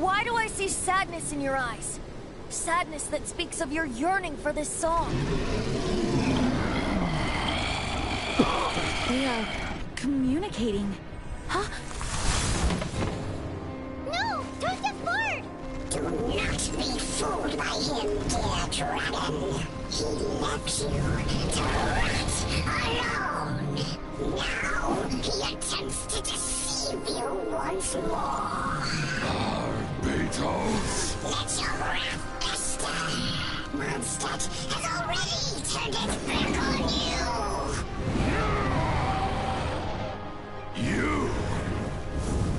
Why do I see sadness in your eyes? Sadness that speaks of your yearning for this song. We are communicating. Huh? No! Don't get bored! Do not be fooled by him, dear dragon. He left you to rot alone. Now he attempts to deceive you once more. Albedo. Let your wrath fester. Mondstadt has already turned its back on you.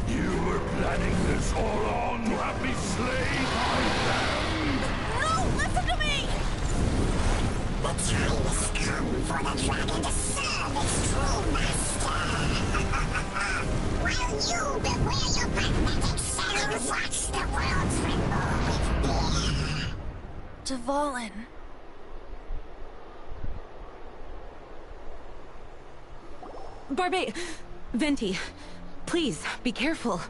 You were planning this all along to have me slain by them. No! Listen to me! The time has come for the dragon to serve its true master. While you beware your pathetic self, watch the world tremble with fear. Dvalin. Venti, please, be careful.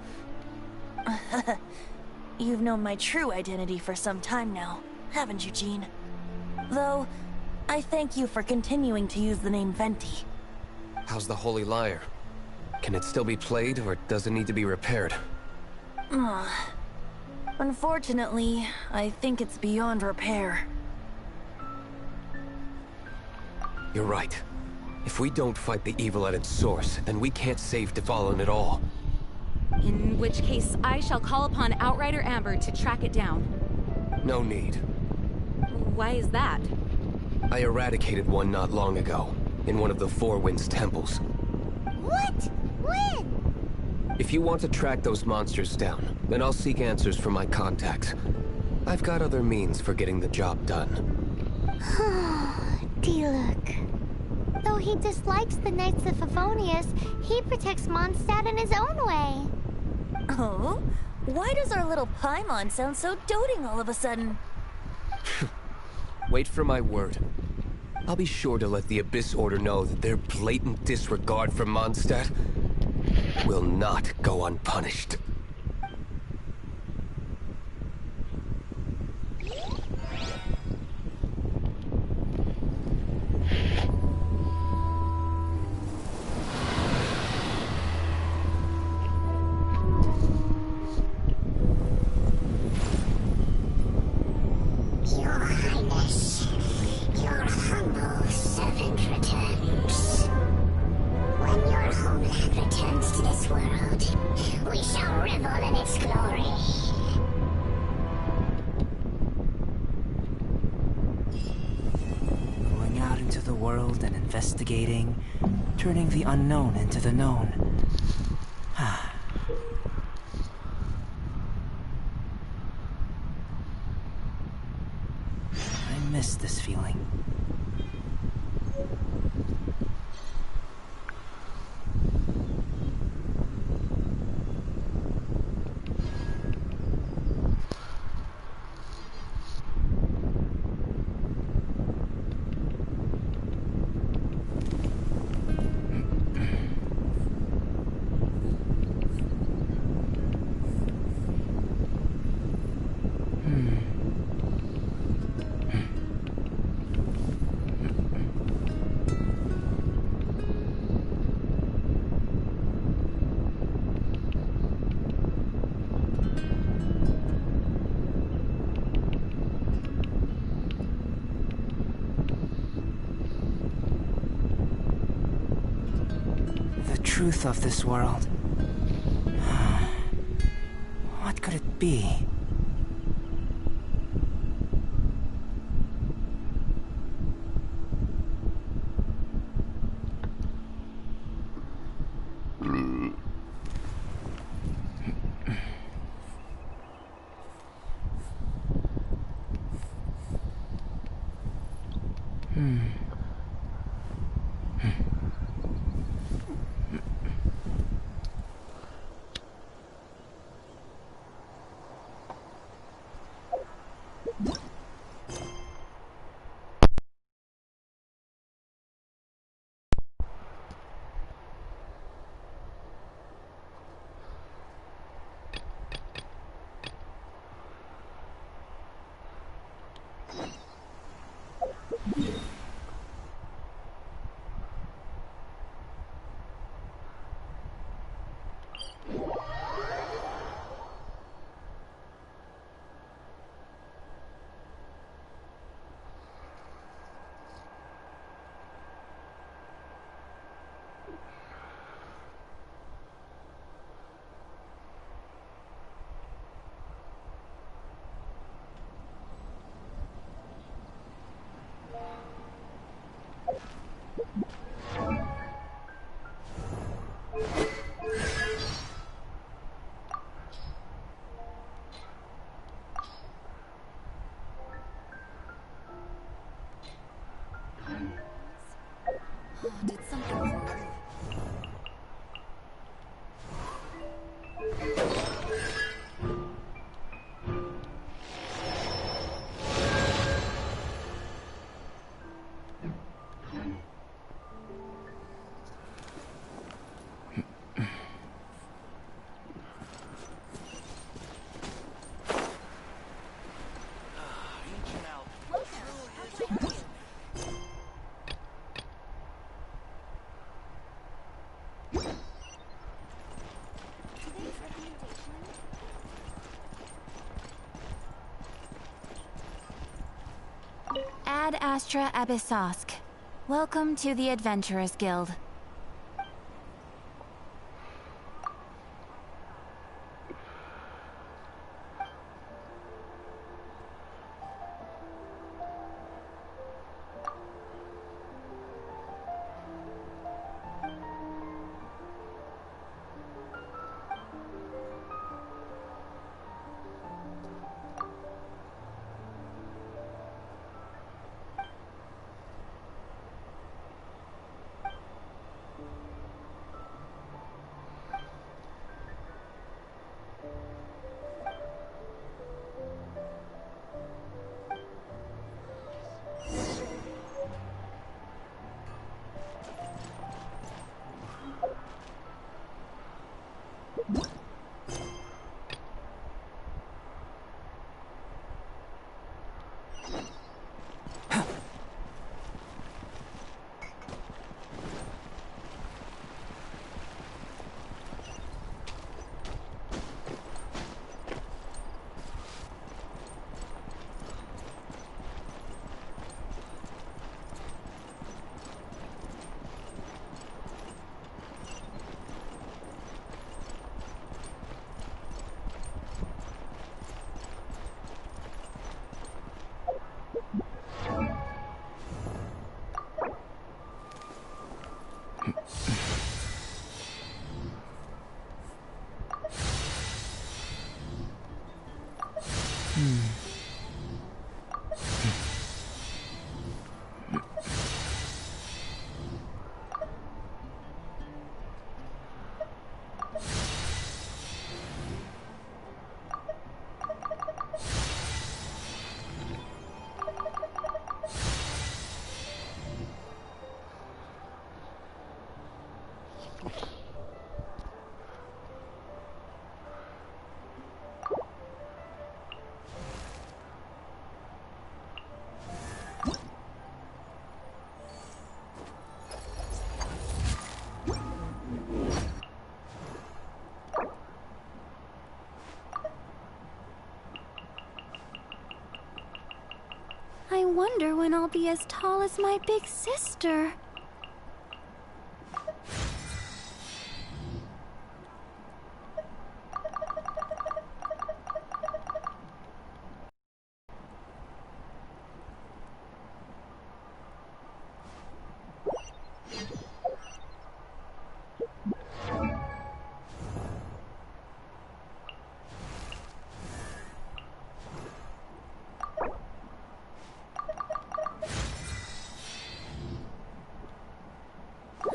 You've known my true identity for some time now, haven't you, Jean? Though, I thank you for continuing to use the name Venti. How's the Holy Lyre? Can it still be played, or does it need to be repaired? Unfortunately, I think it's beyond repair. You're right. If we don't fight the evil at its source, then we can't save Dvalin at all. In which case, I shall call upon Outrider Amber to track it down. No need. Why is that? I eradicated one not long ago, in one of the Four Winds temples. What? When? If you want to track those monsters down, then I'll seek answers from my contacts. I've got other means for getting the job done. Diluc. Though he dislikes the Knights of Favonius, he protects Mondstadt in his own way. Oh? Why does our little Paimon sound so doting all of a sudden? Wait for my word. I'll be sure to let the Abyss Order know that their blatant disregard for Mondstadt will not go unpunished. Your Highness, your humble servant returns. When your homeland returns to this world, we shall revel in its glory. Going out into the world and investigating, turning the unknown into the known. I miss this feeling. Truth of this world. What could it be? Did something horrible. Ad Astra Abyssosk. Welcome to the Adventurers Guild. I wonder when I'll be as tall as my big sister.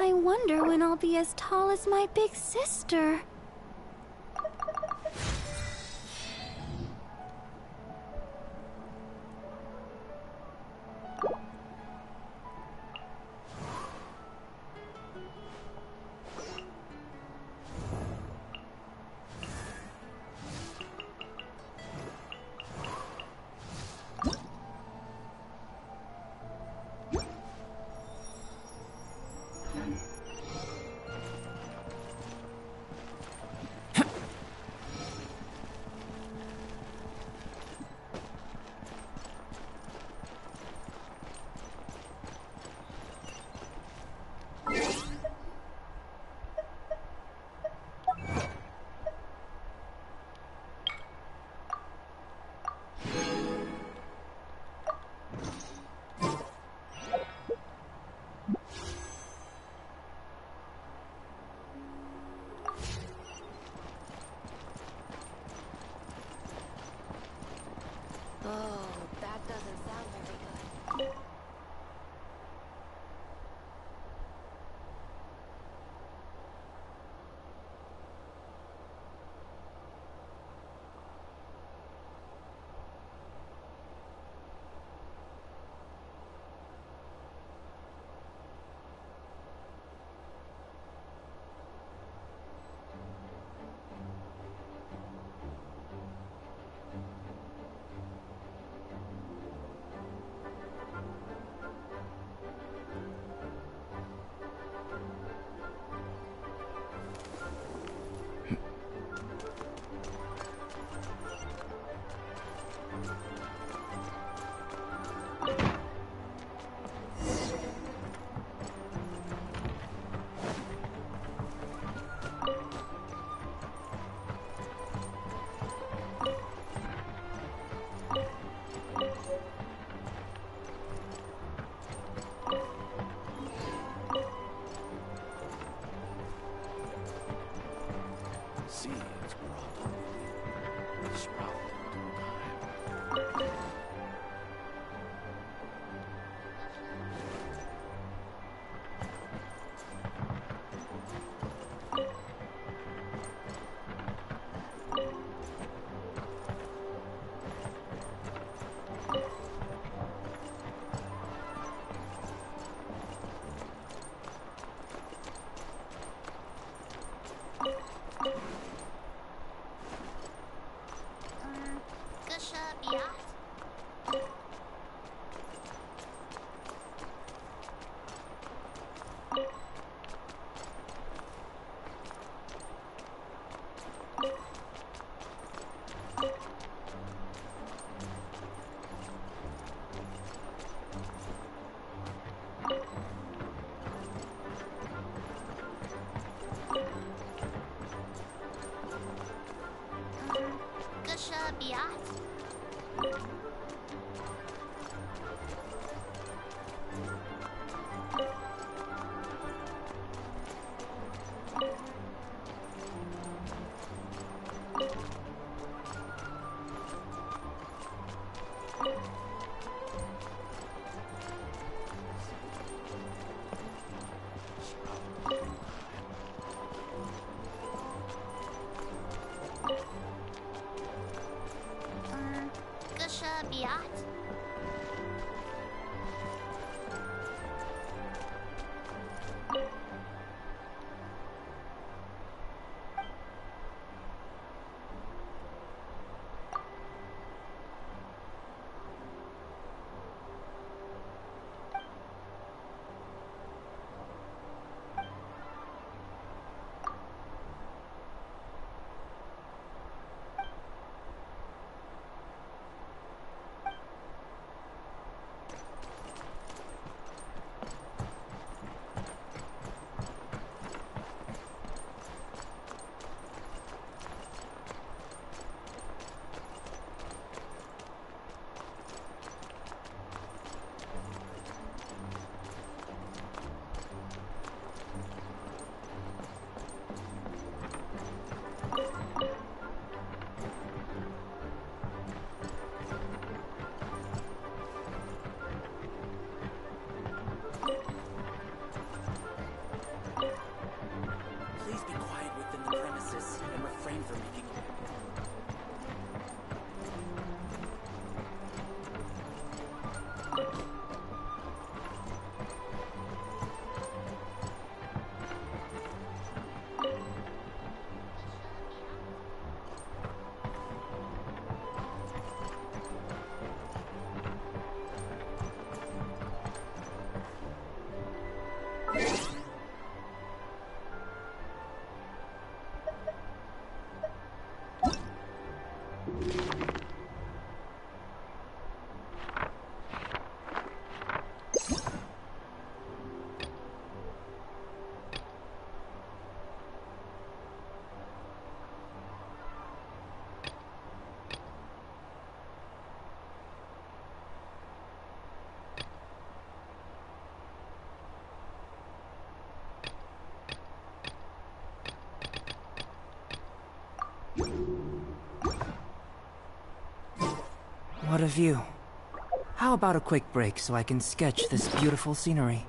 I wonder when I'll be as tall as my big sister. Biat. Gusha Biat. Please be quiet within the premises and refrain from making What a view. How about a quick break so I can sketch this beautiful scenery?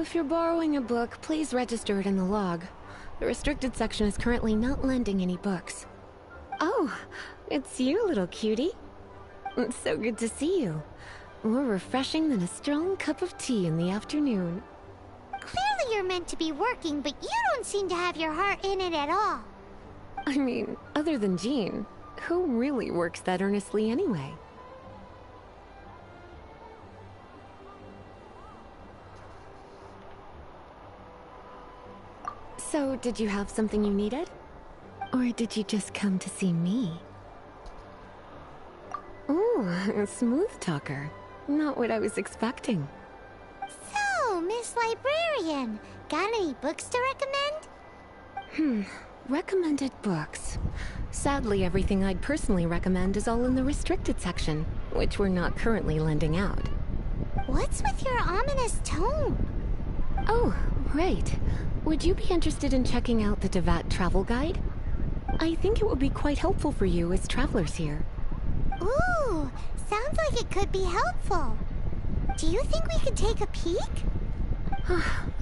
If you're borrowing a book, please register it in the log. The restricted section is currently not lending any books. Oh, it's you, little cutie. It's so good to see you. More refreshing than a strong cup of tea in the afternoon. Clearly you're meant to be working, but you don't seem to have your heart in it at all. I mean, other than Jean, who really works that earnestly anyway? So, did you have something you needed? Or did you just come to see me? Ooh, a smooth talker. Not what I was expecting. So, Miss Librarian, got any books to recommend? Recommended books. Sadly, everything I'd personally recommend is all in the restricted section, which we're not currently lending out. What's with your ominous tone? Oh, right. Would you be interested in checking out the Devat travel guide? I think it would be quite helpful for you as travelers here. Ooh, sounds like it could be helpful. Do you think we could take a peek?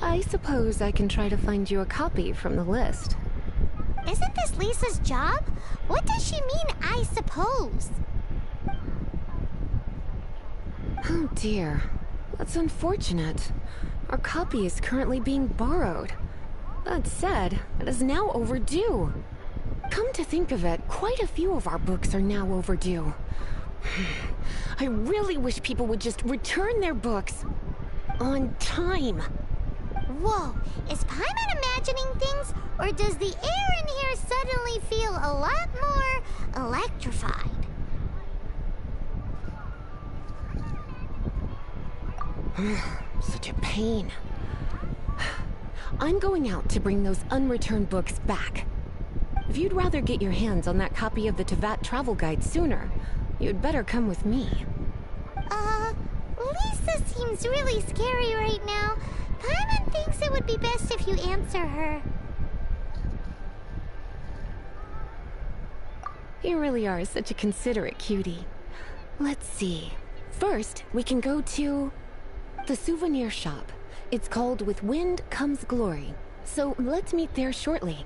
I suppose I can try to find you a copy from the list. Isn't this Lisa's job? What does she mean, I suppose? Oh dear. That's unfortunate. Our copy is currently being borrowed. That said, it is now overdue. Come to think of it, quite a few of our books are now overdue. I really wish people would just return their books on time. Whoa, is Paimon imagining things, or does the air in here suddenly feel a lot more electrified? Such a pain. I'm going out to bring those unreturned books back. If you'd rather get your hands on that copy of the Tevat travel guide sooner, you'd better come with me. Lisa seems really scary right now. Paimon thinks it would be best if you answer her. You really are such a considerate cutie. Let's see. First, we can go to the souvenir shop. It's called With Wind Comes Glory. So let's meet there shortly.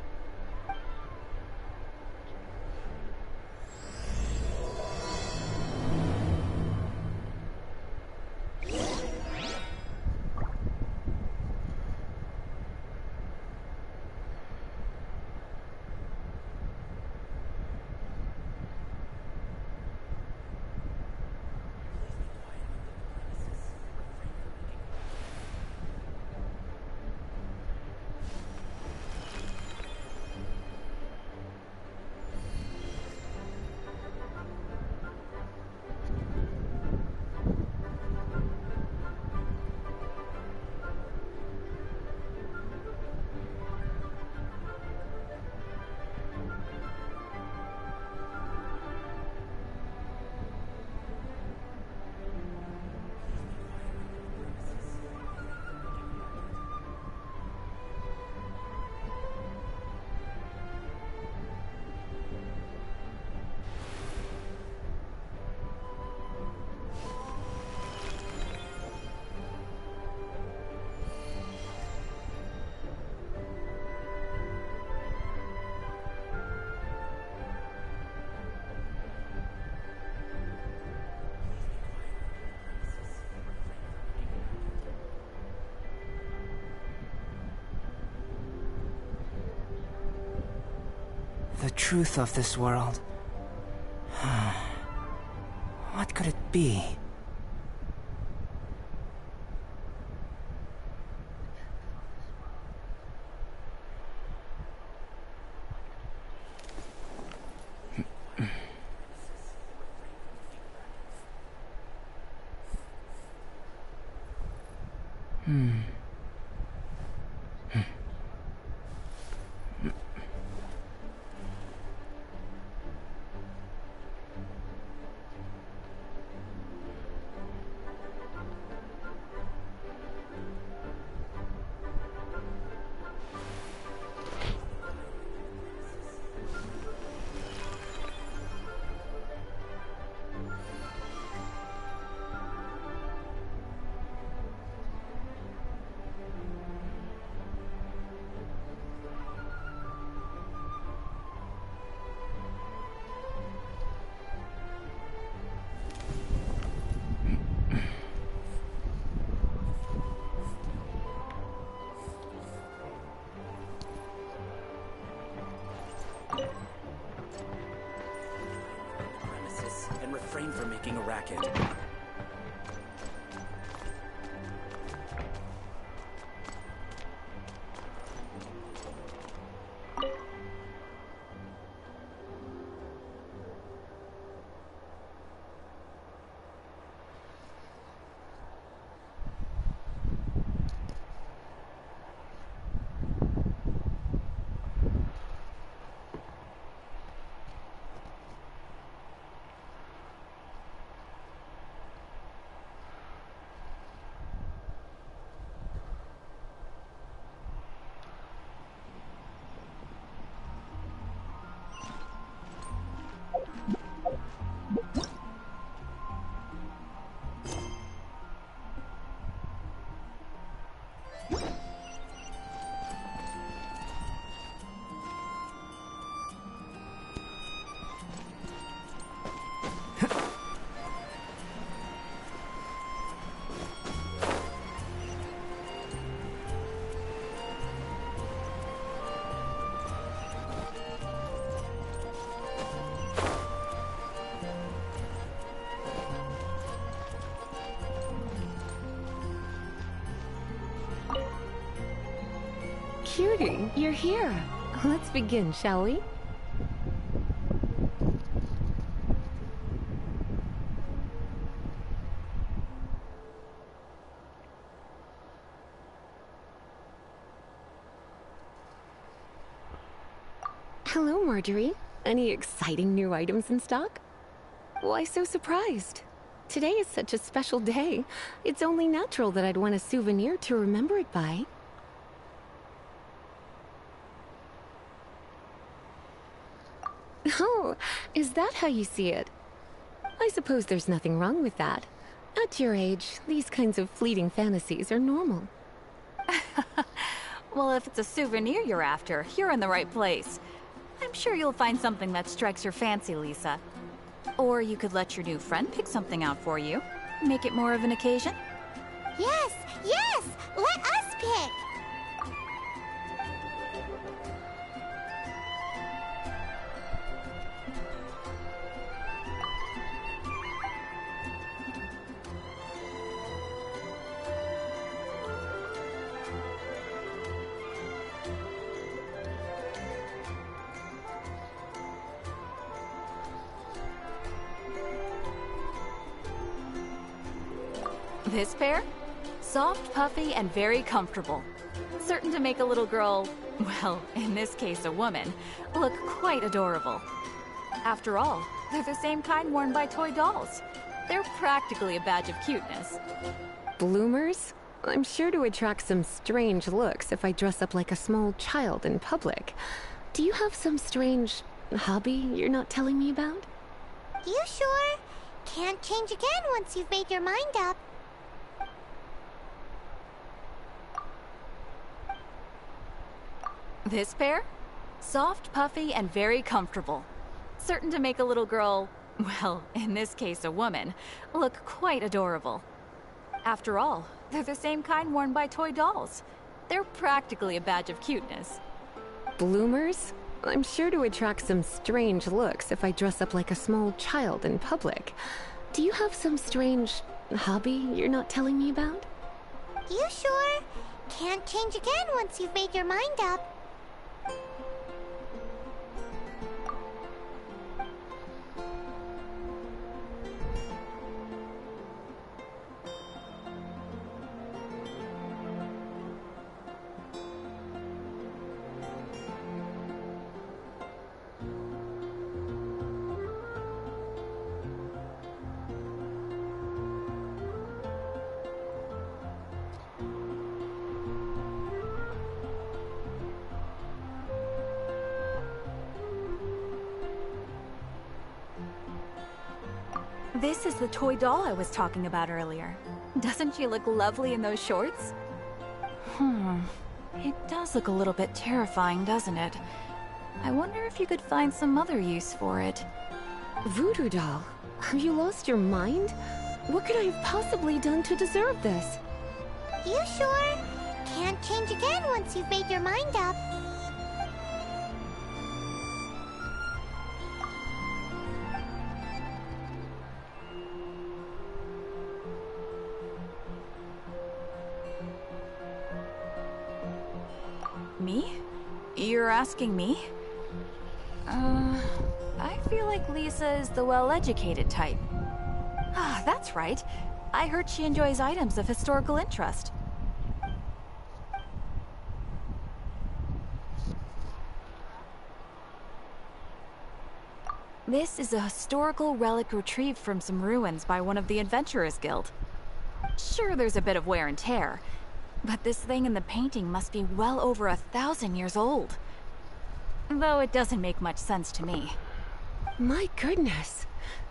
The truth of this world. What could it be? refrain from making a racket. Cutie, you're here. Let's begin, shall we? Hello, Marjorie. Any exciting new items in stock? Why so surprised? Today is such a special day. It's only natural that I'd want a souvenir to remember it by. Oh, is that how you see it? I suppose there's nothing wrong with that. At your age, these kinds of fleeting fantasies are normal. Well, if it's a souvenir you're after, you're in the right place. I'm sure you'll find something that strikes your fancy, Lisa. Or you could let your new friend pick something out for you. Make it more of an occasion. Yes, yes! Let us pick! This pair? Soft, puffy, and very comfortable. Certain to make a little girl, well, in this case a woman, look quite adorable. After all, they're the same kind worn by toy dolls. They're practically a badge of cuteness. Bloomers? I'm sure to attract some strange looks if I dress up like a small child in public. Do you have some strange hobby you're not telling me about? You sure? Can't change again once you've made your mind up. This pair? Soft, puffy, and very comfortable. Certain to make a little girl, well, in this case a woman, look quite adorable. After all, they're the same kind worn by toy dolls. They're practically a badge of cuteness. Bloomers? I'm sure to attract some strange looks if I dress up like a small child in public. Do you have some strange hobby you're not telling me about? You sure? Can't change again once you've made your mind up. This is the toy doll I was talking about earlier. Doesn't she look lovely in those shorts? It does look a little bit terrifying, doesn't it? I wonder if you could find some other use for it. Voodoo doll? Have you lost your mind? What could I have possibly done to deserve this? You sure? Can't change again once you've made your mind up. Me? You're asking me? I feel like Lisa is the well-educated type. Ah, that's right. I heard she enjoys items of historical interest. This is a historical relic retrieved from some ruins by one of the Adventurers Guild. Sure, there's a bit of wear and tear, but this thing in the painting must be well over 1,000 years old. Though it doesn't make much sense to me. My goodness.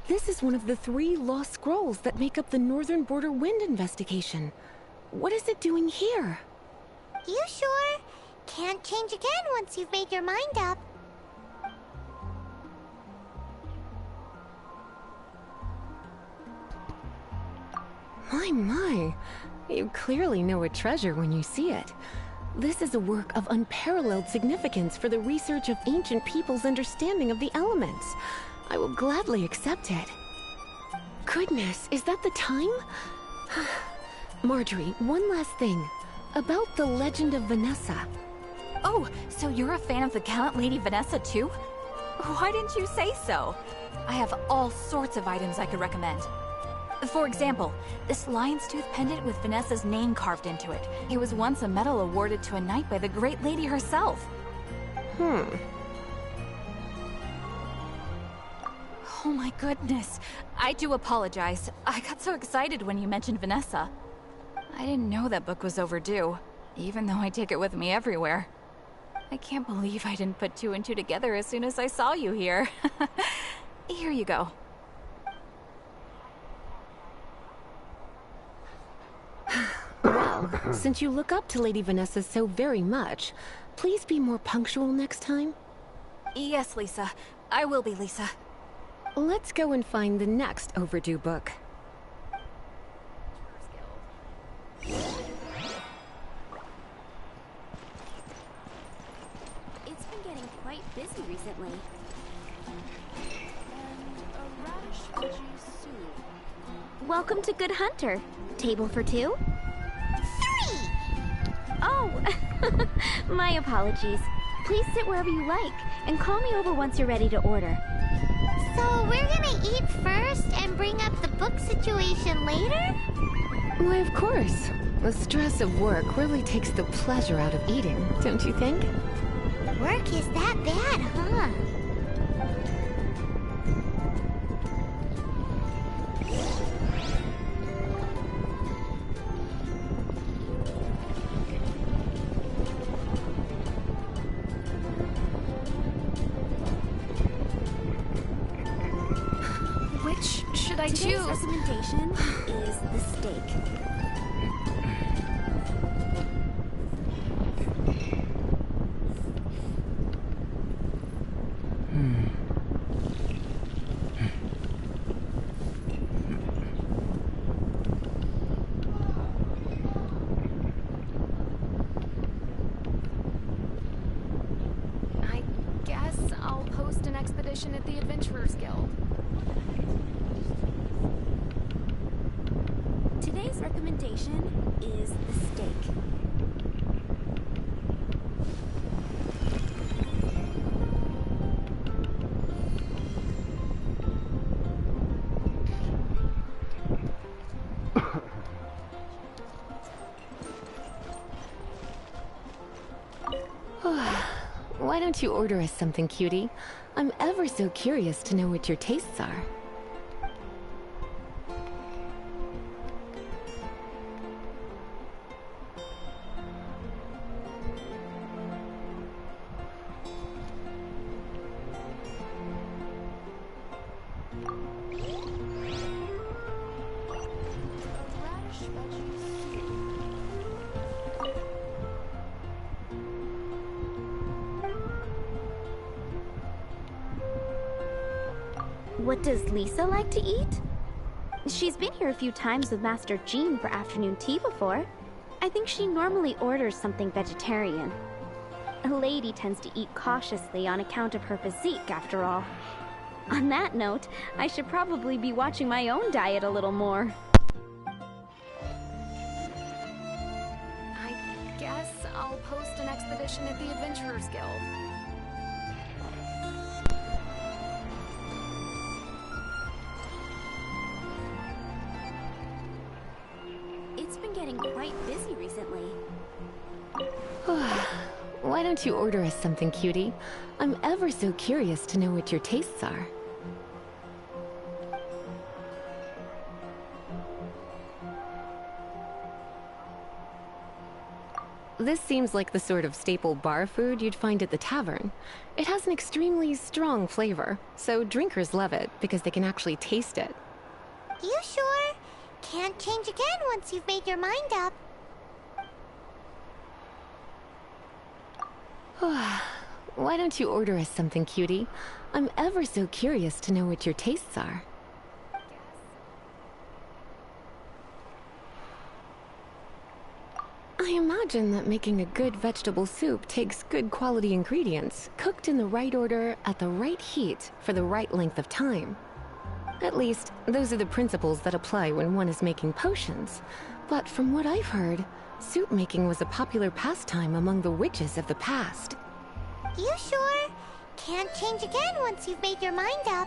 This is one of the 3 lost scrolls that make up the Northern Border Wind investigation. What is it doing here? You sure? Can't change again once you've made your mind up. My. You clearly know a treasure when you see it. This is a work of unparalleled significance for the research of ancient people's understanding of the elements. I will gladly accept it. Goodness, is that the time? Marjorie, one last thing. About the legend of Vanessa. Oh, so you're a fan of the gallant Lady Vanessa too? Why didn't you say so? I have all sorts of items I could recommend. For example, this lion's tooth pendant with Vanessa's name carved into it. It was once a medal awarded to a knight by the great lady herself. Hmm. Oh my goodness. I do apologize. I got so excited when you mentioned Vanessa. I didn't know that book was overdue, even though I take it with me everywhere. I can't believe I didn't put 2 and 2 together as soon as I saw you here. Here you go. Well, since you look up to Lady Vanessa so very much, please be more punctual next time. Yes, Lisa. I will be, Lisa. Let's go and find the next overdue book. It's been getting quite busy recently. And a radish veggie soup. Welcome to Good Hunter. Table for 2? 3! Oh, my apologies. Please sit wherever you like, and call me over once you're ready to order. So we're gonna eat first and bring up the book situation later? Why, of course. The stress of work really takes the pleasure out of eating, don't you think? Work is that bad, huh? Which should I Today's choose? recommendation is the steak. I guess I'll post an expedition at the Adventurers Guild. Today's recommendation is the steak. Why don't you order us something, cutie? I'm ever so curious to know what your tastes are. What does Lisa like to eat? She's been here a few times with Master Jean for afternoon tea before. I think she normally orders something vegetarian. A lady tends to eat cautiously on account of her physique, after all. On that note, I should probably be watching my own diet a little more. I guess I'll post an expedition at the Adventurers Guild. It's been getting quite busy recently. Why don't you order us something, cutie? I'm ever so curious to know what your tastes are. This seems like the sort of staple bar food you'd find at the tavern. It has an extremely strong flavor, so drinkers love it because they can actually taste it. You sure? Can't change again once you've made your mind up. Why don't you order us something, cutie? I'm ever so curious to know what your tastes are. I imagine that making a good vegetable soup takes good quality ingredients, cooked in the right order, at the right heat, for the right length of time. At least, those are the principles that apply when one is making potions. But from what I've heard, soup making was a popular pastime among the witches of the past. You sure? Can't change again once you've made your mind up.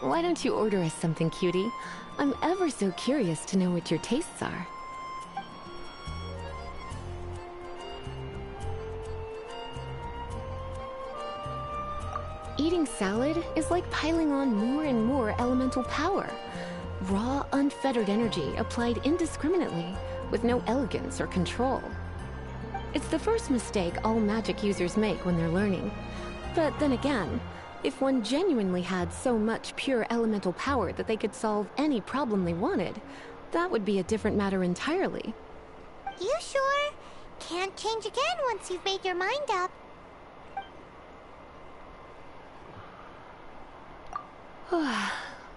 Why don't you order us something, cutie? I'm ever so curious to know what your tastes are. Eating salad is like piling on more and more elemental power. Raw, unfettered energy applied indiscriminately, with no elegance or control. It's the first mistake all magic users make when they're learning. But then again, if one genuinely had so much pure elemental power that they could solve any problem they wanted, that would be a different matter entirely. You sure? Can't change again once you've made your mind up.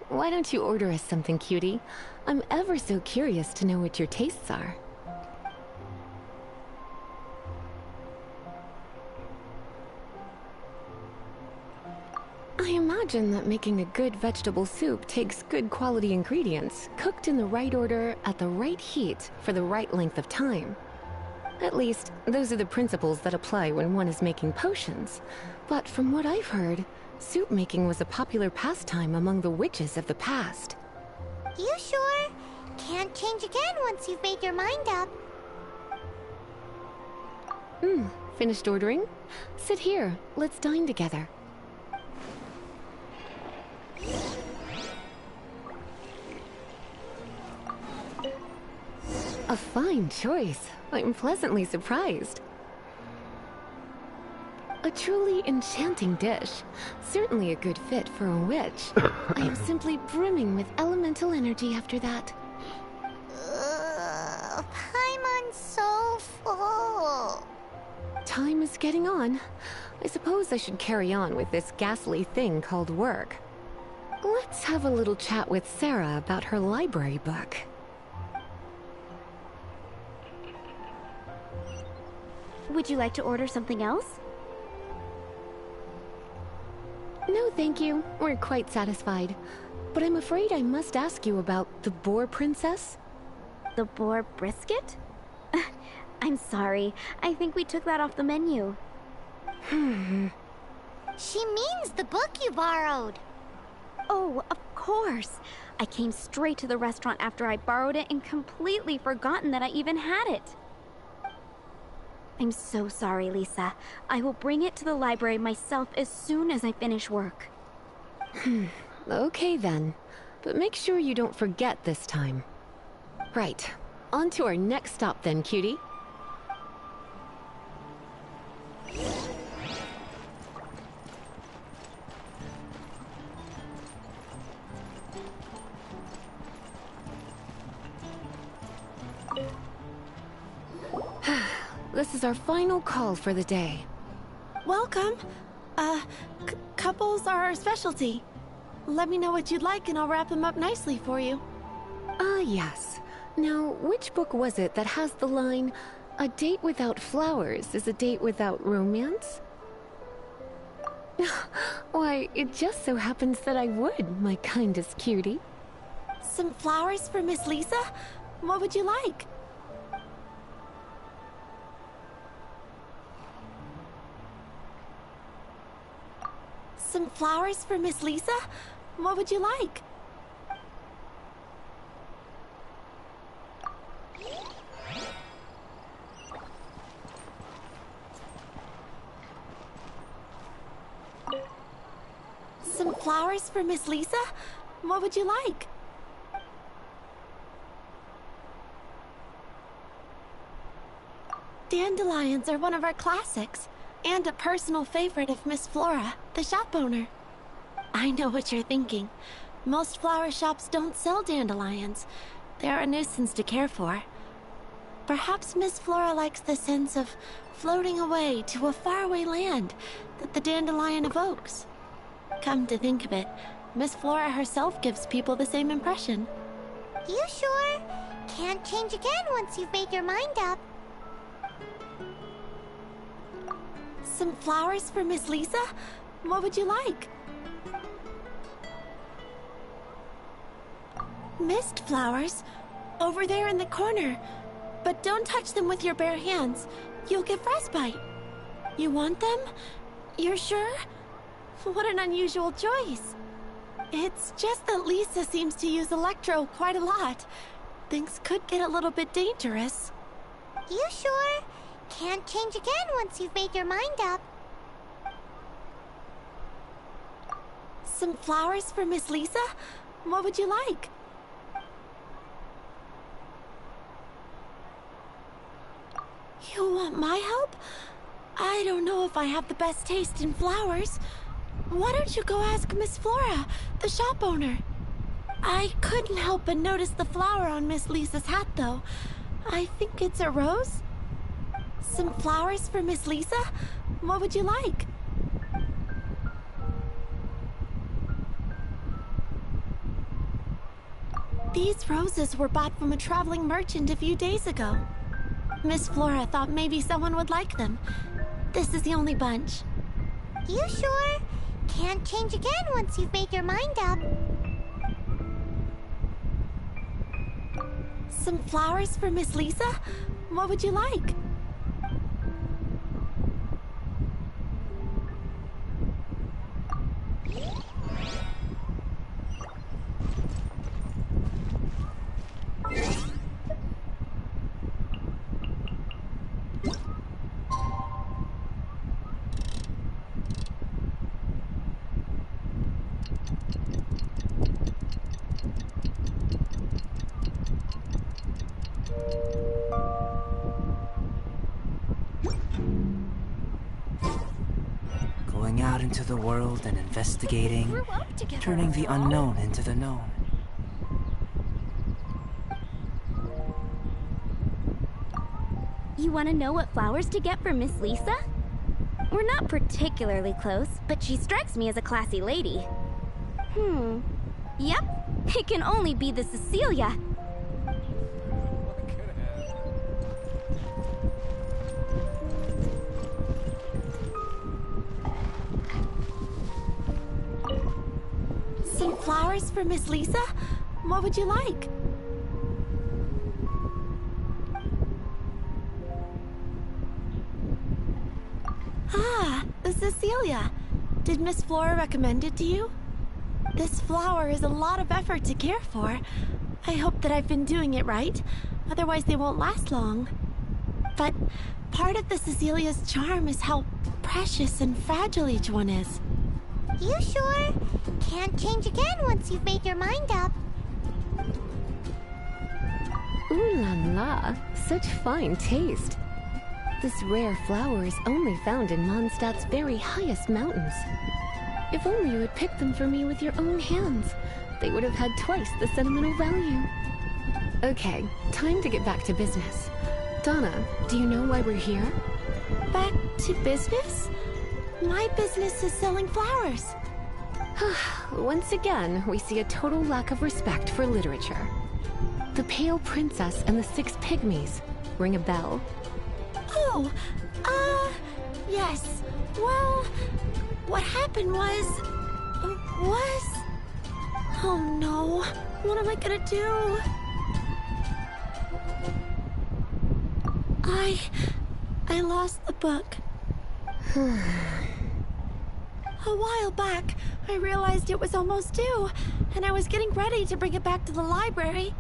Why don't you order us something, cutie? I'm ever so curious to know what your tastes are. I imagine that making a good vegetable soup takes good quality ingredients, cooked in the right order, at the right heat, for the right length of time. At least, those are the principles that apply when one is making potions. But from what I've heard, soup making was a popular pastime among the witches of the past. You sure? Can't change again once you've made your mind up. Finished ordering? Sit here, let's dine together. A fine choice. I'm pleasantly surprised. A truly enchanting dish. Certainly a good fit for a witch. I am simply brimming with elemental energy after that. Paimon's so full. Time is getting on. I suppose I should carry on with this ghastly thing called work. Let's have a little chat with Sarah about her library book. Would you like to order something else? No, thank you. We're quite satisfied. But I'm afraid I must ask you about the boar princess. The boar brisket? I'm sorry. I think we took that off the menu. She means the book you borrowed. Oh, of course. I came straight to the restaurant after I borrowed it and completely forgotten that I even had it. I'm so sorry, Lisa. I will bring it to the library myself as soon as I finish work. Okay then. But make sure you don't forget this time. Right. On to our next stop then, cutie. This is our final call for the day. Welcome. Couples are our specialty. Let me know what you'd like and I'll wrap them up nicely for you. Yes. Now, which book was it that has the line, "A date without flowers is a date without romance"? Why, it just so happens that I would, my kindest cutie. Some flowers for Miss Lisa? What would you like? Some flowers for Miss Lisa? What would you like? Some flowers for Miss Lisa? What would you like? Dandelions are one of our classics, and a personal favorite of Miss Flora, the shop owner. I know what you're thinking. Most flower shops don't sell dandelions. They're a nuisance to care for. Perhaps Miss Flora likes the sense of floating away to a faraway land that the dandelion evokes. Come to think of it, Miss Flora herself gives people the same impression. You sure? Can't change again once you've made your mind up. Some flowers for Miss Lisa? What would you like? Mist flowers? Over there in the corner. But don't touch them with your bare hands. You'll get frostbite. You want them? You're sure? What an unusual choice. It's just that Lisa seems to use Electro quite a lot. Things could get a little bit dangerous. You sure? Can't change again once you've made your mind up. Some flowers for Miss Lisa? What would you like? You want my help? I don't know if I have the best taste in flowers. Why don't you go ask Miss Flora, the shop owner? I couldn't help but notice the flower on Miss Lisa's hat, though. I think it's a rose? Some flowers for Miss Lisa? What would you like? These roses were bought from a traveling merchant a few days ago. Miss Flora thought maybe someone would like them. This is the only bunch. You sure? Can't change again once you've made your mind up. Some flowers for Miss Lisa? What would you like? Going out into the world and investigating, turning the unknown into the known. You want to know what flowers to get for Miss Lisa? We're not particularly close, but she strikes me as a classy lady. Yep, it can only be the Cecilia. Some flowers for Miss Lisa? What would you like? Ah, Cecilia. Did Miss Flora recommend it to you? This flower is a lot of effort to care for. I hope that I've been doing it right. Otherwise they won't last long. But part of the Cecilia's charm is how precious and fragile each one is. You sure? Can't change again once you've made your mind up. Ooh la la, such fine taste. This rare flower is only found in Mondstadt's very highest mountains. If only you had picked them for me with your own hands, they would have had twice the sentimental value. Okay, time to get back to business. Donna, do you know why we're here? Back to business? My business is selling flowers. Once again, we see a total lack of respect for literature. The Pale Princess and the Six Pygmies. Ring a bell? Oh, yes. Well, what happened was... Oh no, what am I gonna do? I lost the book. A while back, I realized it was almost due, and I was getting ready to bring it back to the library.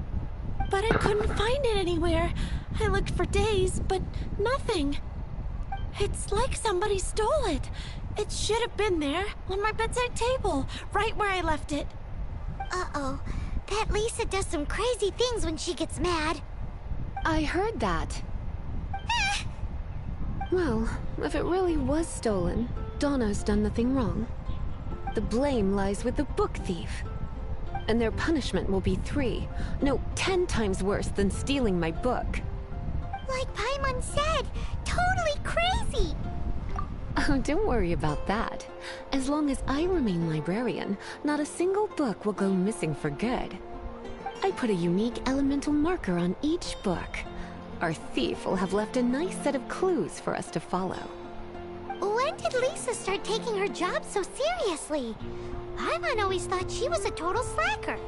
But I couldn't find it anywhere. I looked for days, but nothing. It's like somebody stole it. It should have been there, on my bedside table, right where I left it. Uh-oh. That Lisa does some crazy things when she gets mad. I heard that. Well, if it really was stolen, Donna's done nothing wrong. The blame lies with the book thief. And their punishment will be 3, no, 10 times worse than stealing my book. Like Paimon said, totally crazy! Oh, don't worry about that. As long as I remain librarian, not a single book will go missing for good. I put a unique elemental marker on each book. Our thief will have left a nice set of clues for us to follow. When did Lisa start taking her job so seriously? Paimon always thought she was a total slacker.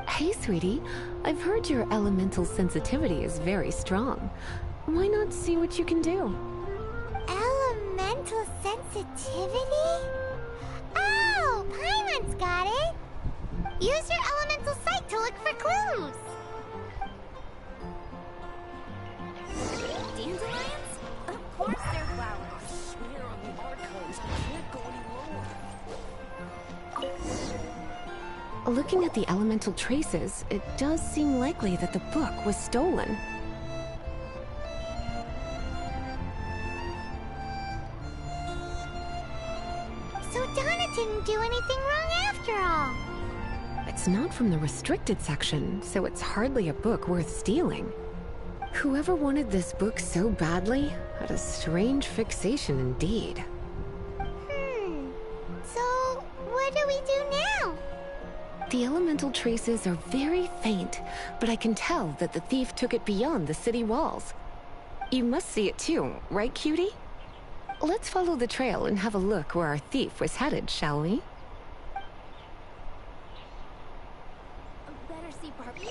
Hey, sweetie. I've heard your elemental sensitivity is very strong. Why not see what you can do? Elemental sensitivity? Oh, Paimon's got it! Use your elemental sight to look for clues! Dandelions? Of course they're flowers. I swear on the archives, I can't go any lower. Looking at the elemental traces, it does seem likely that the book was stolen. So Donna didn't do anything wrong after all. It's not from the restricted section, so it's hardly a book worth stealing. Whoever wanted this book so badly had a strange fixation indeed. So what do we do now? The elemental traces are very faint, but I can tell that the thief took it beyond the city walls. You must see it too, right, cutie? Let's follow the trail and have a look where our thief was headed, shall we? Better see Barbie.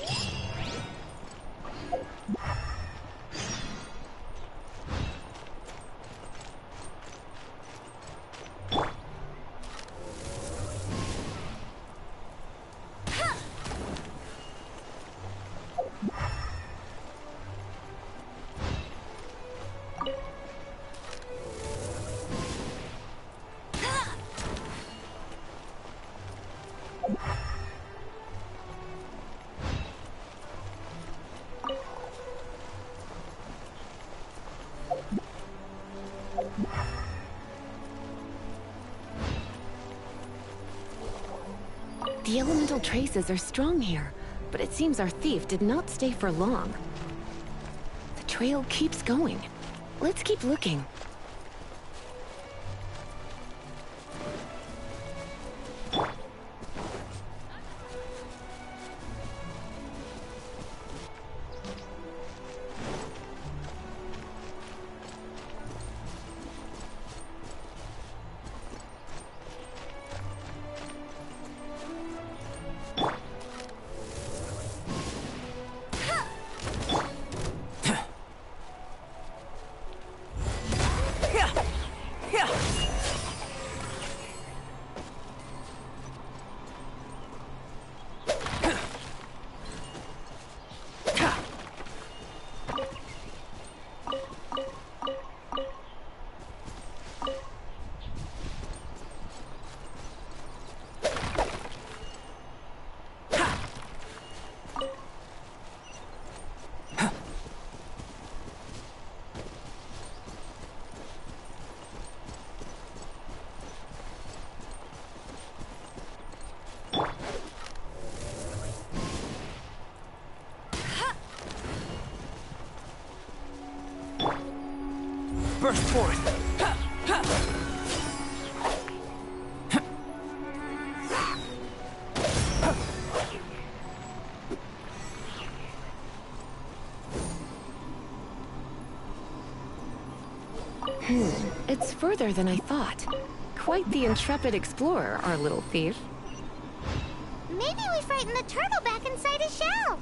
The elemental traces are strong here, but it seems our thief did not stay for long. The trail keeps going. Let's keep looking. Burst for it! It's further than I thought. Quite the intrepid explorer, our little thief. Maybe we frightened the turtle back inside his shell.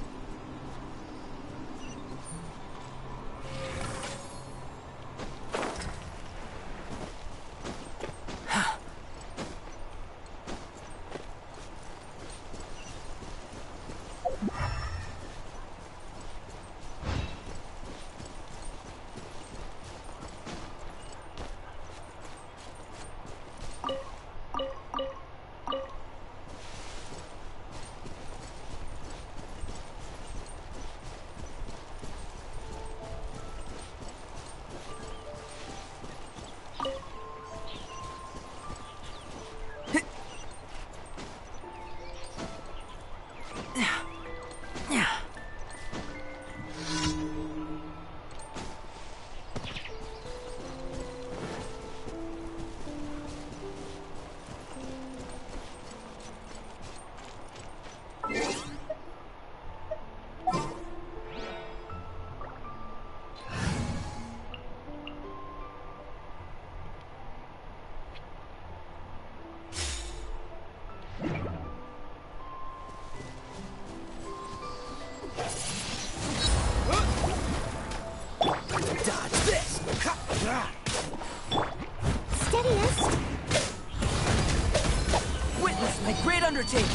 taking.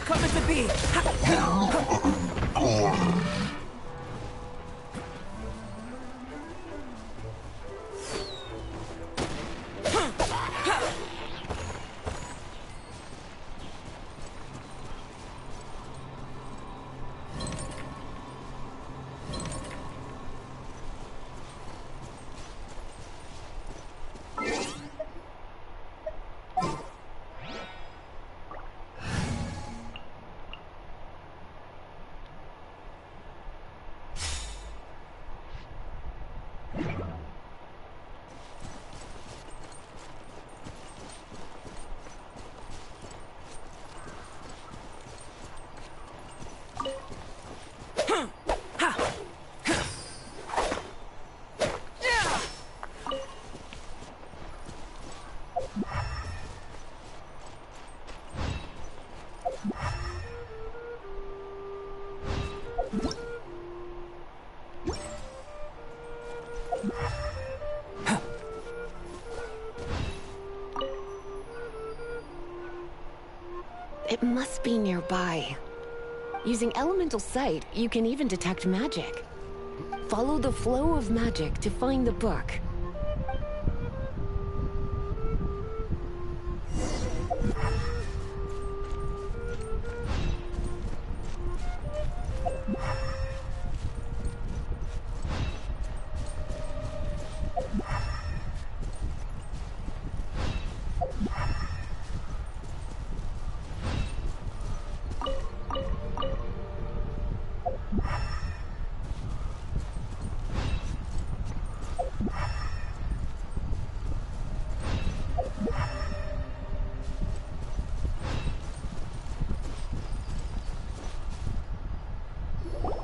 Come as a bee! It must be nearby. Using elemental sight, you can even detect magic. Follow the flow of magic to find the book.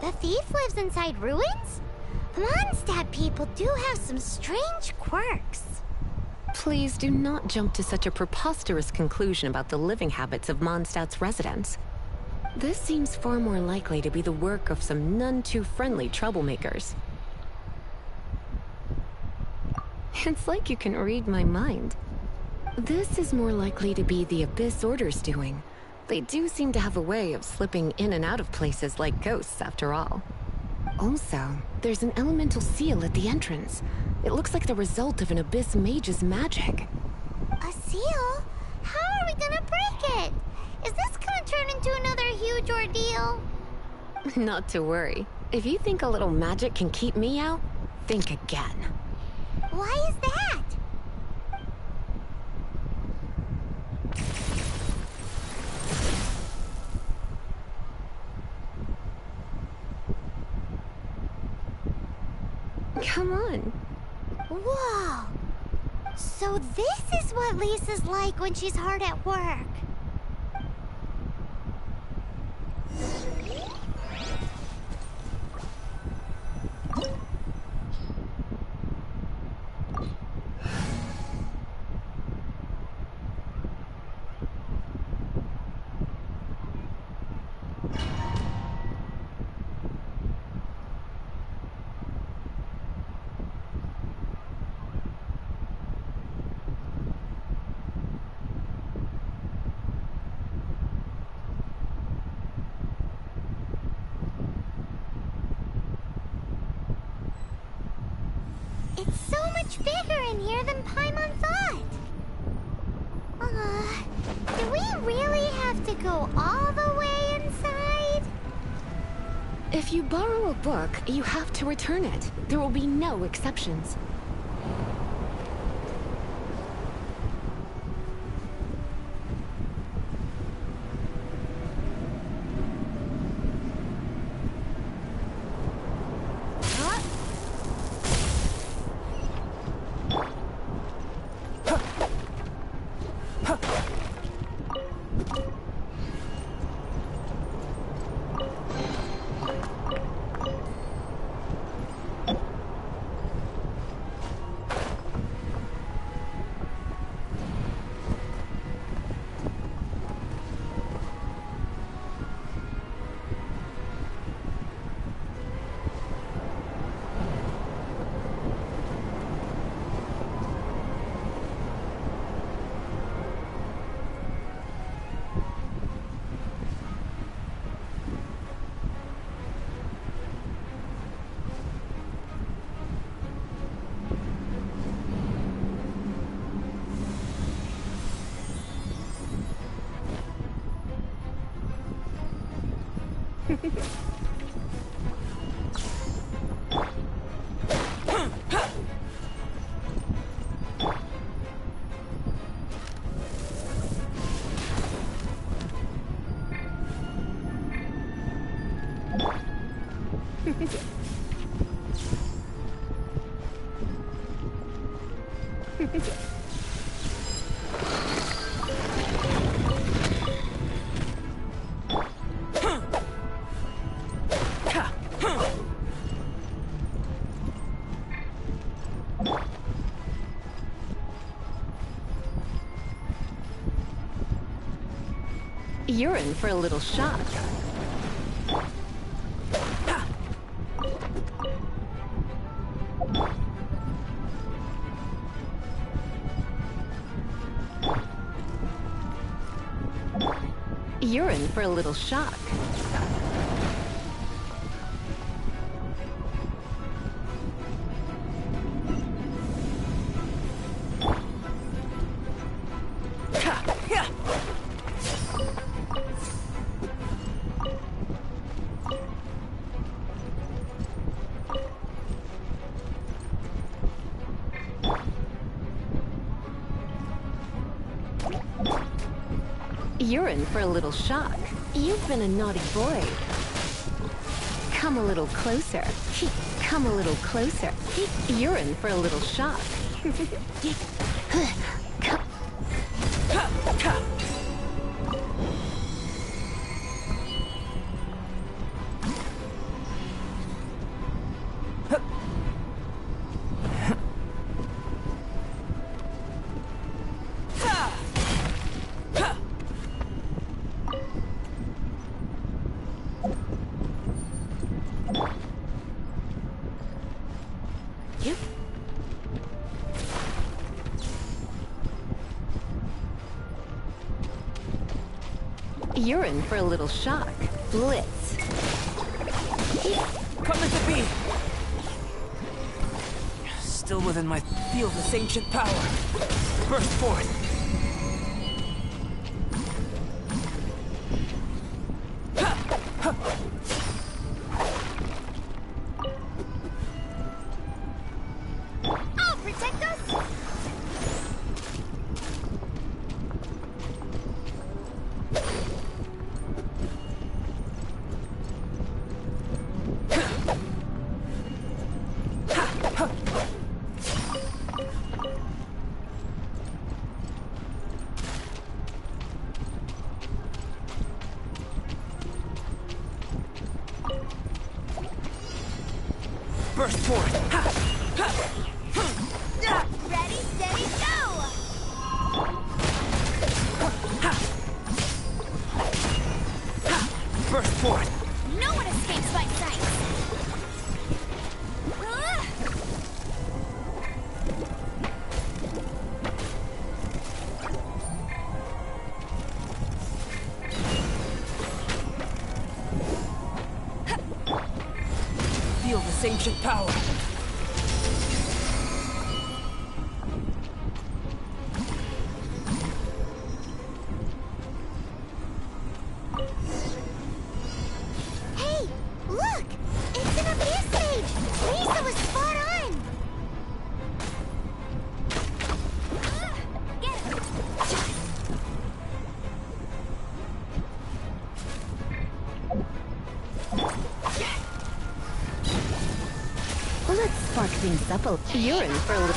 The thief lives inside ruins? Mondstadt people do have some strange quirks. Please do not jump to such a preposterous conclusion about the living habits of Mondstadt's residents. This seems far more likely to be the work of some none-too-friendly troublemakers. It's like you can read my mind. This is more likely to be the Abyss Order's doing. They do seem to have a way of slipping in and out of places like ghosts, after all. Also, there's an elemental seal at the entrance. It looks like the result of an Abyss mage's magic. A seal? How are we gonna break it? Is this gonna turn into another huge ordeal? Not to worry. If you think a little magic can keep me out, think again. Why is that? Come on. Whoa! So this is what Lisa's like when she's hard at work. It's so much bigger in here than Paimon thought. Do we really have to go all the way inside? If you borrow a book, you have to return it. There will be no exceptions. You're in for a little shock. You're in for a little shock. You're in for a little shock. You've been a naughty boy. Come a little closer. Come a little closer. You're in for a little shock. You're in for a little shock. Blitz. Come as it be. Still within my feel this ancient power. Burst forth. I'll protect us! Burst forth. Ready, steady, go! Burst forth. No one escapes my sight! Feel this ancient power. Hey, look! It's an abyss mage! Lisa was spot on! Get him! Let's spark things up a little. You're in for a little.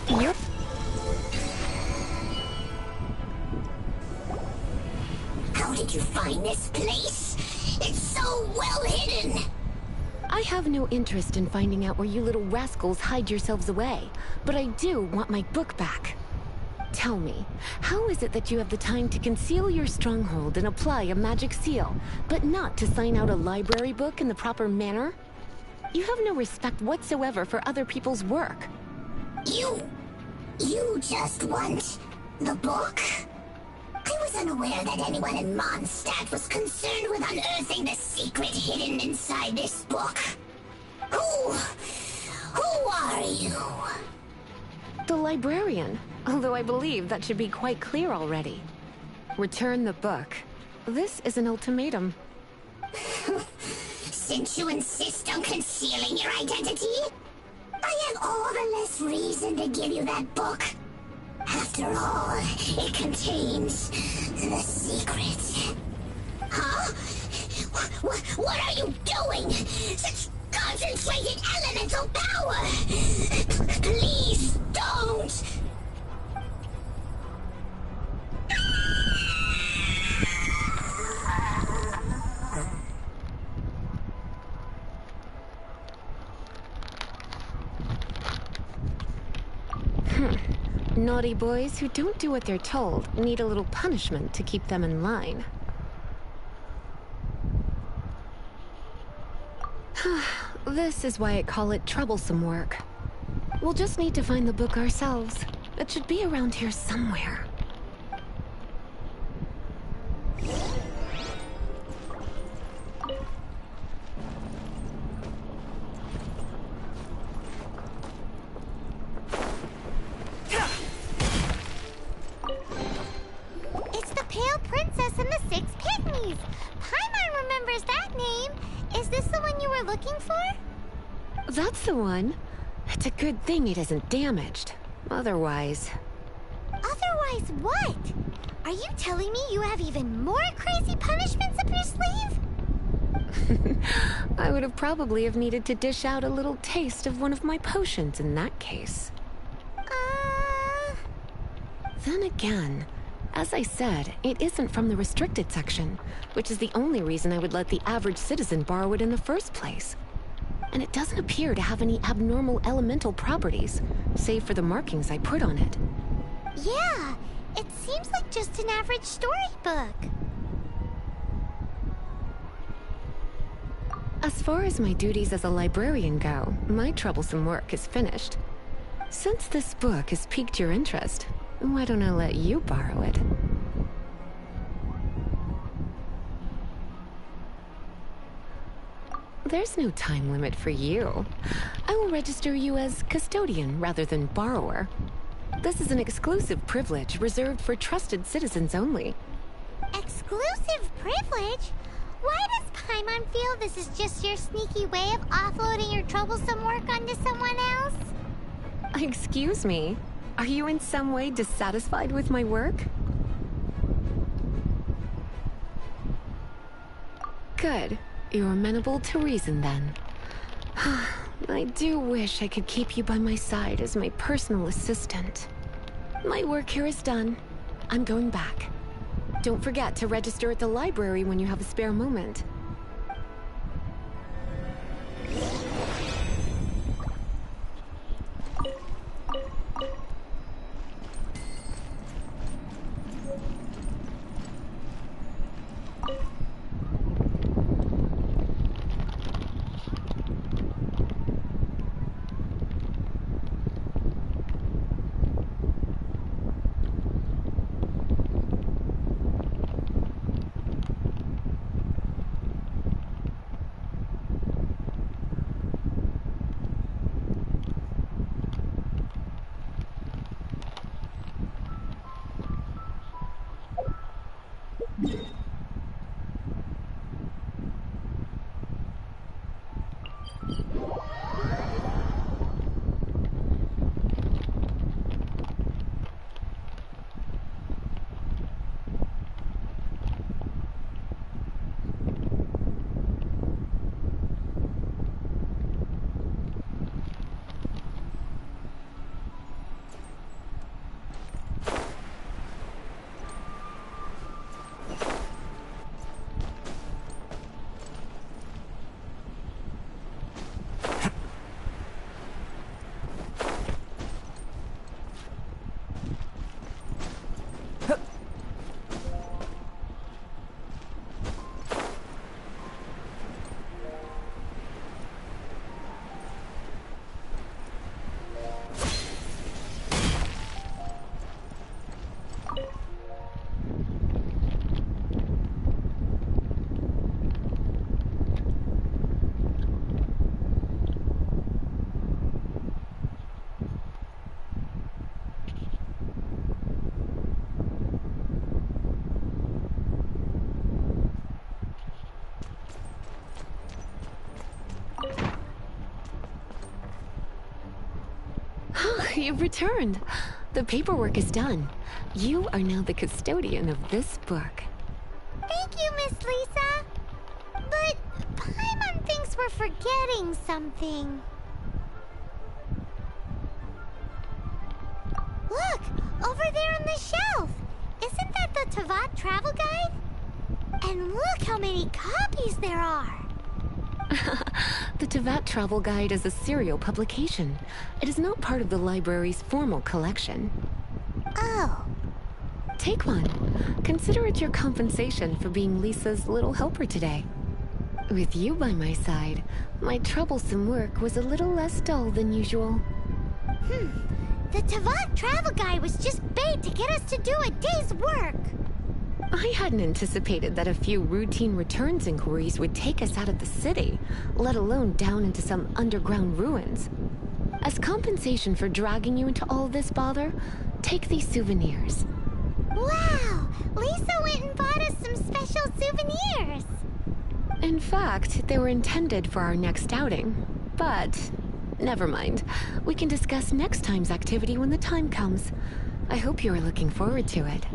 You're. How did you find this place? It's so well hidden! I have no interest in finding out where you little rascals hide yourselves away, but I do want my book back. Tell me, how is it that you have the time to conceal your stronghold and apply a magic seal, but not to sign out a library book in the proper manner? You have no respect whatsoever for other people's work. You just want the book? I was unaware that anyone in Mondstadt was concerned with unearthing the secret hidden inside this book. Who are you? The librarian, although I believe that should be quite clear already. Return the book. This is an ultimatum. Since you insist on concealing your identity, I have all the less reason to give you that book. After all, it contains the secret. Huh? What are you doing? Such concentrated elemental power! Please don't! Naughty boys who don't do what they're told need a little punishment to keep them in line. This is why I call it troublesome work. We'll just need to find the book ourselves. It should be around here somewhere. It's the Pale Princess and the Six Pygmies! Paimon remembers that name! Is this the one you were looking for? That's the one. It's a good thing it isn't damaged. Otherwise... Otherwise what? Are you telling me you have even more crazy punishments up your sleeve? I would have probably have needed to dish out a little taste of one of my potions in that case. Then again, as I said, it isn't from the restricted section, which is the only reason I would let the average citizen borrow it in the first place. And it doesn't appear to have any abnormal elemental properties, save for the markings I put on it. Yeah, it seems like just an average storybook. As far as my duties as a librarian go, my troublesome work is finished. Since this book has piqued your interest, why don't I let you borrow it? There's no time limit for you. I will register you as custodian rather than borrower. This is an exclusive privilege reserved for trusted citizens only. Exclusive privilege? Why does Paimon feel this is just your sneaky way of offloading your troublesome work onto someone else? Excuse me? Are you in some way dissatisfied with my work? Good. You're amenable to reason then. I do wish I could keep you by my side as my personal assistant. My work here is done. I'm going back. Don't forget to register at the library when you have a spare moment. You've returned. The paperwork is done. You are now the custodian of this book. Thank you, Miss Lisa. But Paimon thinks we're forgetting something. Look, over there on the shelf. Isn't that the Tavat travel guide? And look how many copies there are. The Tavat Travel Guide is a serial publication. It is not part of the library's formal collection. Oh. Take one. Consider it your compensation for being Lisa's little helper today. With you by my side, my troublesome work was a little less dull than usual. The Tavat travel guide was just bait to get us to do a day's work. I hadn't anticipated that a few routine returns inquiries would take us out of the city, let alone down into some underground ruins. As compensation for dragging you into all this bother, take these souvenirs. Wow! Lisa went and bought us some special souvenirs. In fact, they were intended for our next outing. But never mind. We can discuss next time's activity when the time comes. I hope you are looking forward to it.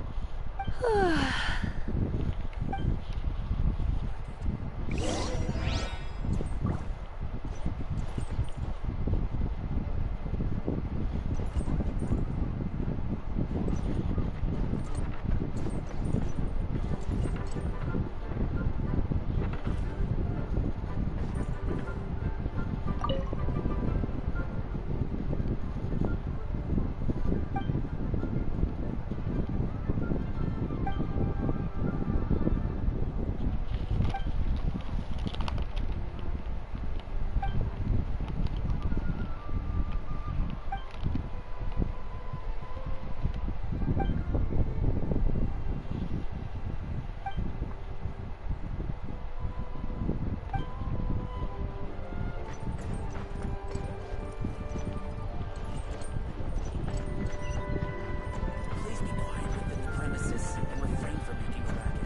Please be quiet within the premises and refrain from making a racket.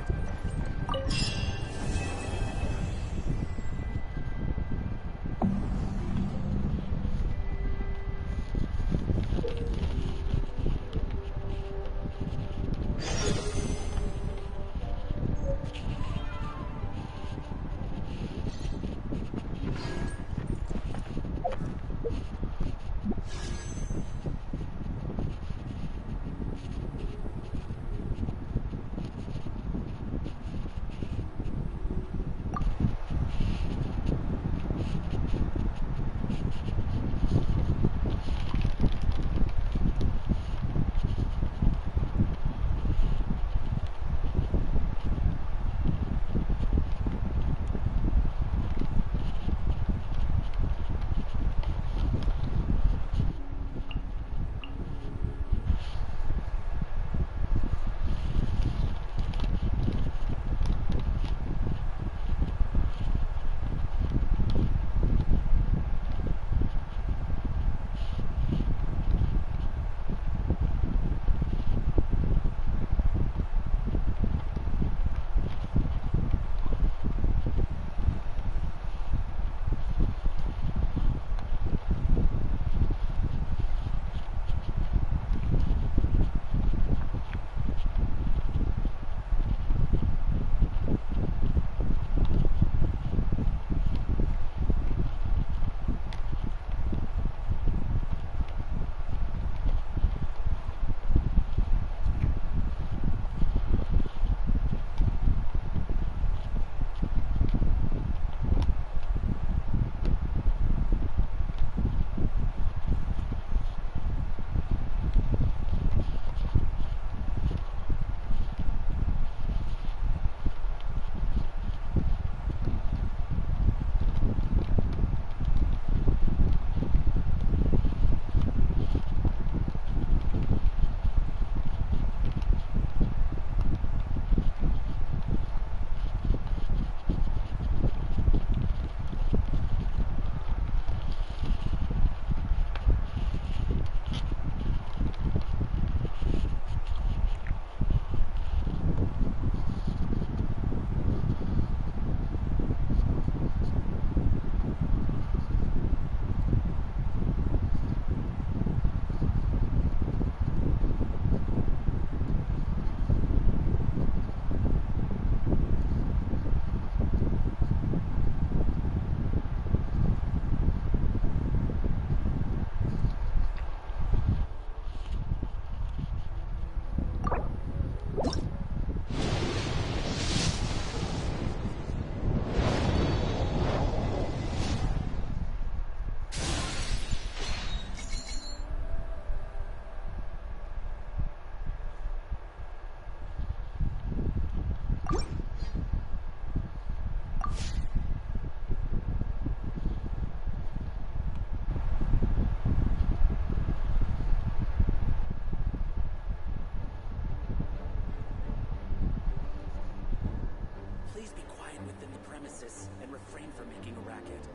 premises and refrain from making a racket.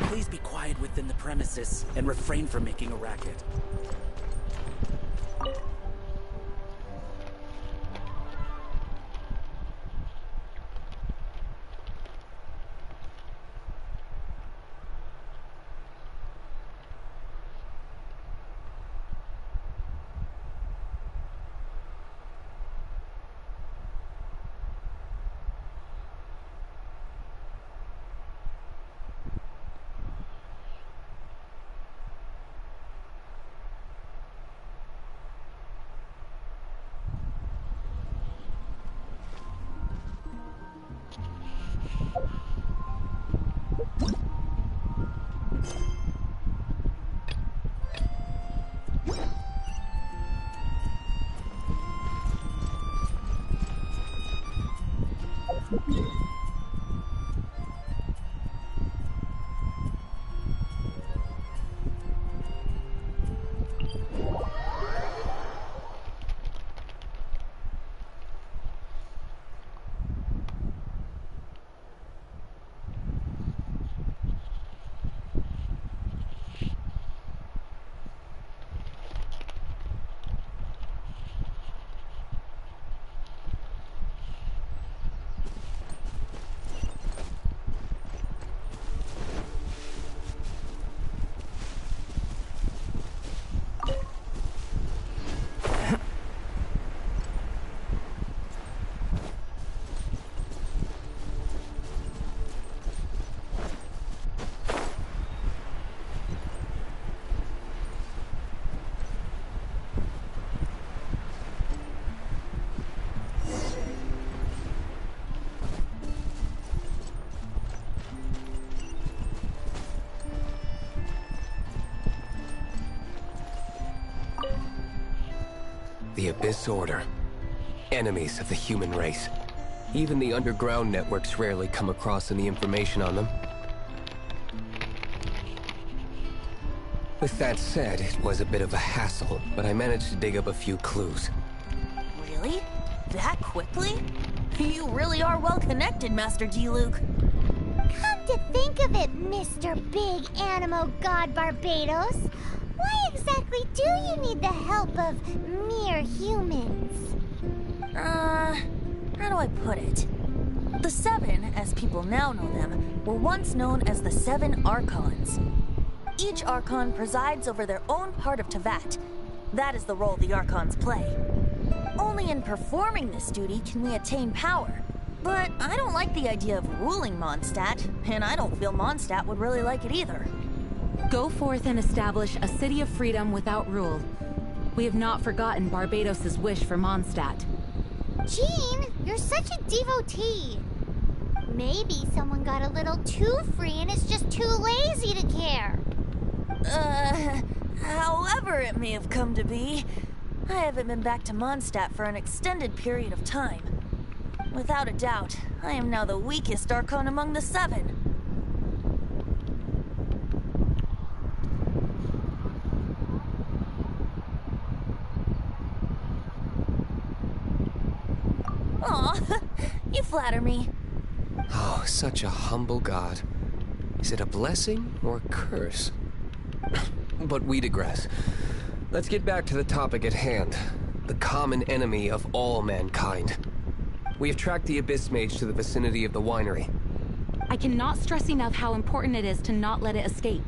Please be quiet within the premises and refrain from making a racket. The Abyss Order. Enemies of the human race. Even the underground networks rarely come across any information on them. With that said, it was a bit of a hassle, but I managed to dig up a few clues. Really? That quickly? You really are well connected, Master Diluc. Come to think of it, Mr. Big Animo God Barbados, why exactly do you need the help of mere humans? How do I put it? The Seven, as people now know them, were once known as the Seven Archons. Each Archon presides over their own part of Teyvat. That is the role the Archons play. Only in performing this duty can we attain power. But I don't like the idea of ruling Mondstadt, and I don't feel Mondstadt would really like it either. Go forth and establish a city of freedom without rule. We have not forgotten Barbados's wish for Mondstadt. Jean, you're such a devotee. Maybe someone got a little too free and is just too lazy to care. However it may have come to be, I haven't been back to Mondstadt for an extended period of time. Without a doubt, I am now the weakest Archon among the Seven. Aw, you flatter me. Oh, such a humble god. Is it a blessing or a curse? But we digress. Let's get back to the topic at hand. The common enemy of all mankind. We have tracked the Abyss Mage to the vicinity of the winery. I cannot stress enough how important it is to not let it escape.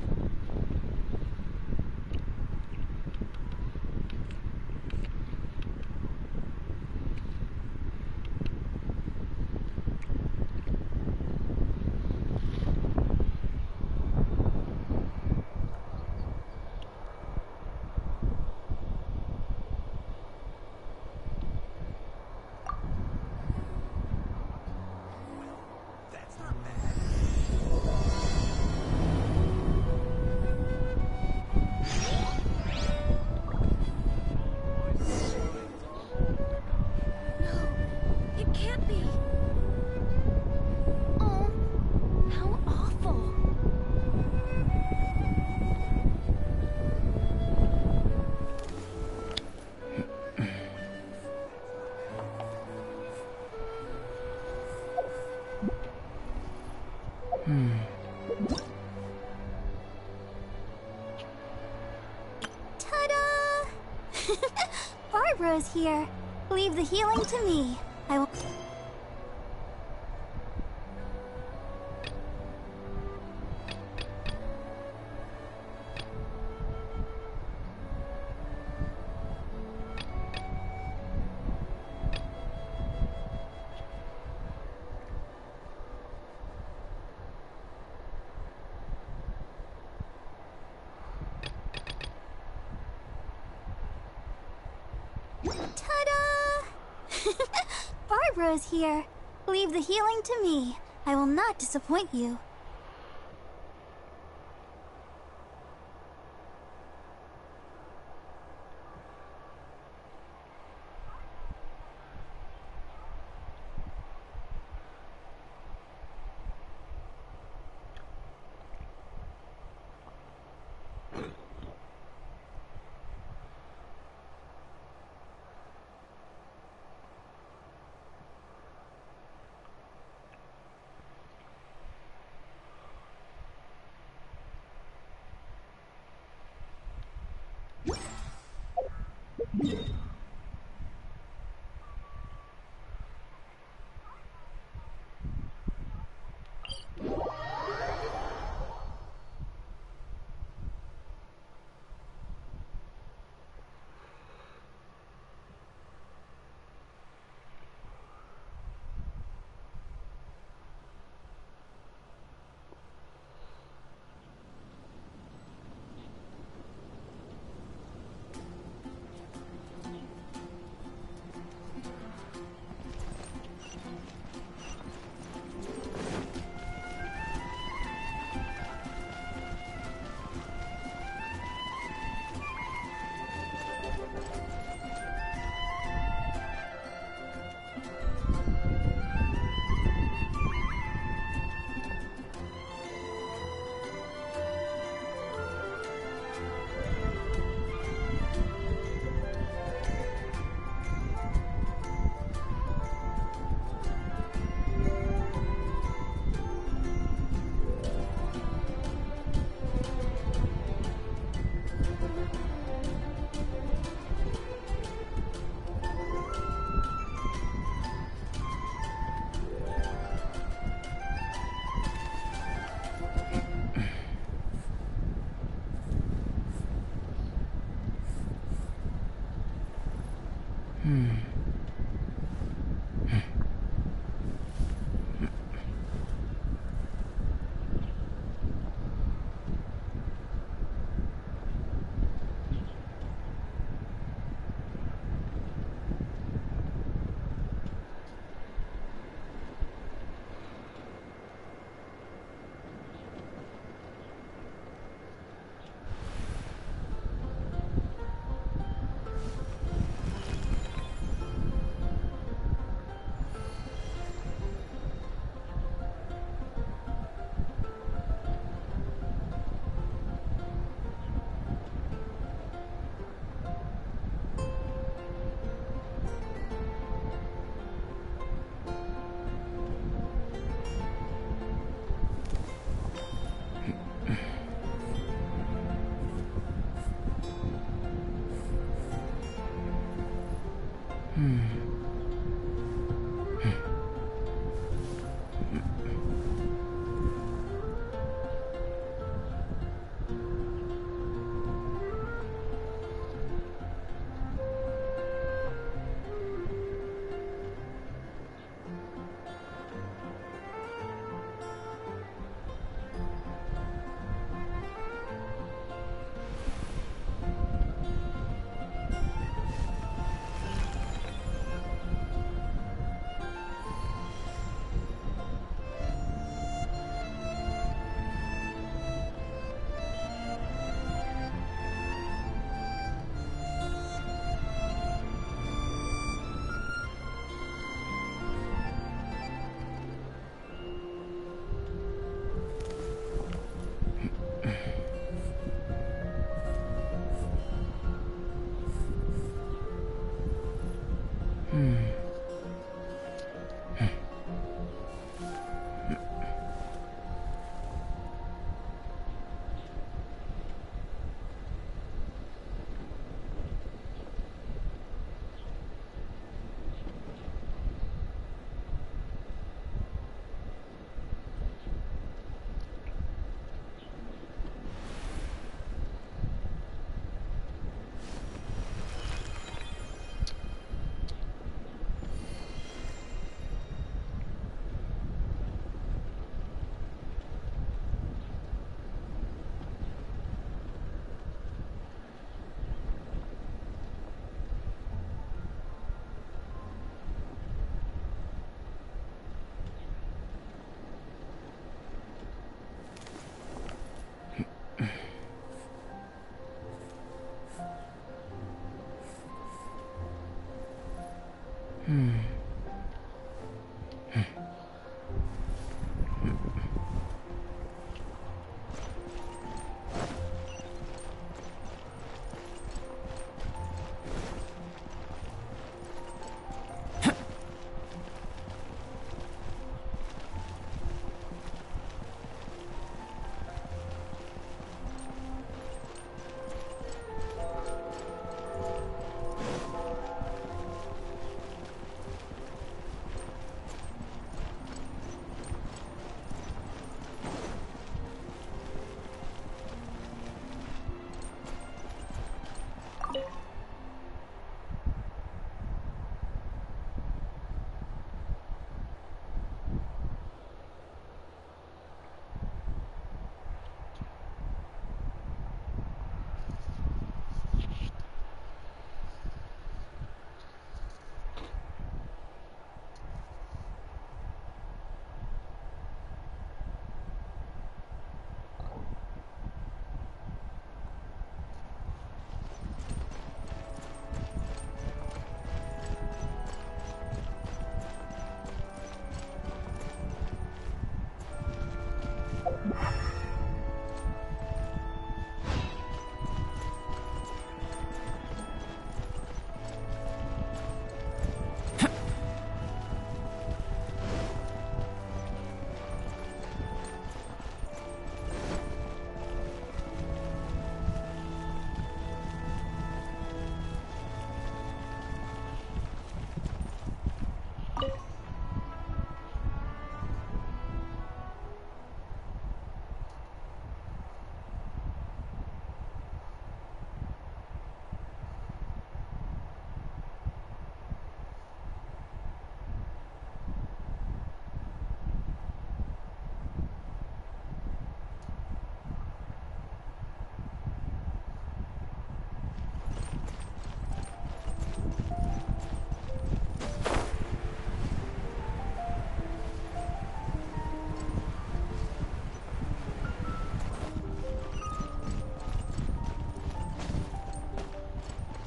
Barbara's here. Leave the healing to me. I will... Ta-da! Barbara's here. Leave the healing to me. I will not disappoint you.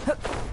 Huh.